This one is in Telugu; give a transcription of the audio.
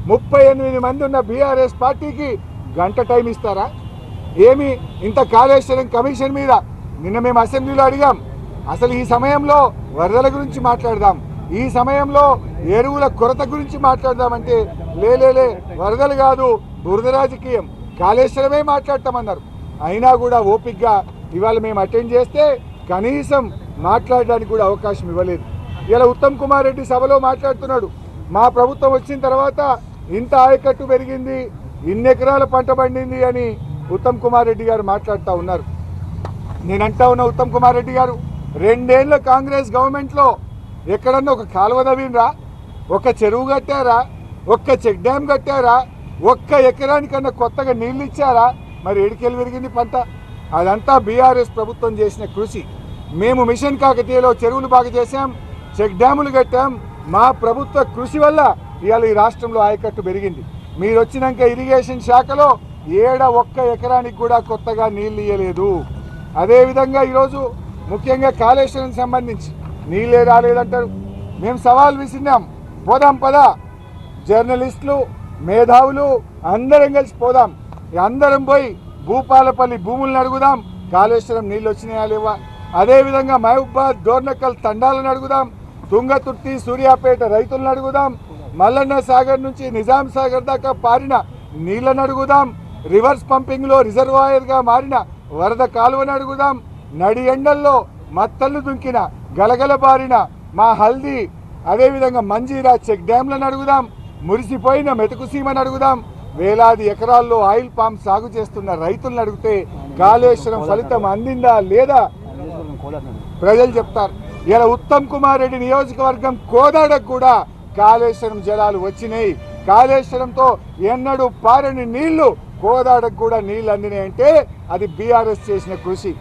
38 మంది ఉన్న బీఆర్ఎస్ పార్టీకి గంట టైం ఇస్తారా? ఏమి ఇంత కాళేశ్వరం కమిషన్ మీద నిన్న మేము అసెంబ్లీలో అడిగాం. అసలు ఈ సమయంలో వరదల గురించి మాట్లాడదాం, ఈ సమయంలో ఎరువుల కొరత గురించి మాట్లాడదామంటే లేలే వరదలు కాదు, బురద రాజకీయం, కాళేశ్వరమే మాట్లాడతామన్నారు. అయినా కూడా ఓపికగా ఇవాళ మేము అటెండ్ చేస్తే కనీసం మాట్లాడడానికి కూడా అవకాశం ఇవ్వలేదు. ఇలా ఉత్తమ్ కుమార్ రెడ్డి సభలో మాట్లాడుతున్నాడు, మా ప్రభుత్వం వచ్చిన తర్వాత ఇంత ఆయకట్టు పెరిగింది, ఇన్ని ఎకరాల పంట పండింది అని ఉత్తమ్ కుమార్ రెడ్డి గారు మాట్లాడుతూ ఉన్నారు. నేనంటా ఉన్నా, ఉత్తమ్ కుమార్ రెడ్డి గారు 2 ఏళ్ళ కాంగ్రెస్ గవర్నమెంట్లో ఎక్కడన్నా ఒక కాలువ తవ్వినరా, ఒక చెరువు కట్టారా, ఒక్క చెక్ డ్యామ్ కట్టారా, ఒక్క ఎకరానికన్నా కొత్తగా నీళ్ళు ఇచ్చారా? మరి ఏడికెళ్ళి పెరిగింది పంట? అదంతా బీఆర్ఎస్ ప్రభుత్వం చేసిన కృషి. మేము మిషన్ కాకతీయలో చెరువులు బాగా చేశాం, చెక్ డ్యాములు కట్టాం. మా ప్రభుత్వ కృషి వల్ల ఇవాళ ఈ రాష్ట్రంలో ఆయకట్టు పెరిగింది. మీరు వచ్చినాక ఇరిగేషన్ శాఖలో ఒక్క ఎకరానికి కూడా కొత్తగా నీళ్ళు ఇయ్యలేదు. అదేవిధంగా ఈరోజు ముఖ్యంగా కాళేశ్వరం సంబంధించి నీళ్ళే రాలేదంటారు. మేము సవాల్ విసిన్నాం, పోదాం పదా, జర్నలిస్టులు మేధావులు అందరం కలిసి పోదాం, అందరం పోయి భూపాలపల్లి భూములను అడుగుదాం, కాళేశ్వరం నీళ్ళు వచ్చినాయా లేవా. అదేవిధంగా మహబూబాద్ డోర్నకల్ తండాలను అడుగుదాం, తుంగతుర్తి సూర్యాపేట రైతులను అడుగుదాం, మల్లన్న సాగర్ నుంచి నిజాం సాగర్ దాకా పారిన నీళ్లను అడుగుదాం, రివర్స్ పంపింగ్లో రిజర్వాయర్గా మారిన వరద కాలువను అడుగుదాం, నడి ఎండల్లో మత్తళ్ళు దుంకిన గలగల బారిన మా హల్దీ, అదేవిధంగా మంజీరా చెక్ డ్యాంలను అడుగుదాం, మురిసిపోయిన మెతుకు సీమను అడుగుదాం, వేలాది ఎకరాల్లో ఆయిల్ పామ్ సాగు చేస్తున్న రైతులను అడిగితే కాళేశ్వరం ఫలితం అందిందా లేదా ప్రజలు చెప్తారు. ఇలా ఉత్తమ్ కుమార్ రెడ్డి నియోజకవర్గం కోదాడకు కూడా కాళేశ్వరం జలాలు వచ్చినాయి. కాళేశ్వరంతో ఎన్నడూ పారని నీళ్లు కోదాడకు కూడా నీళ్లు అందినాయి అంటే అది బీఆర్ఎస్ చేసిన కృషి.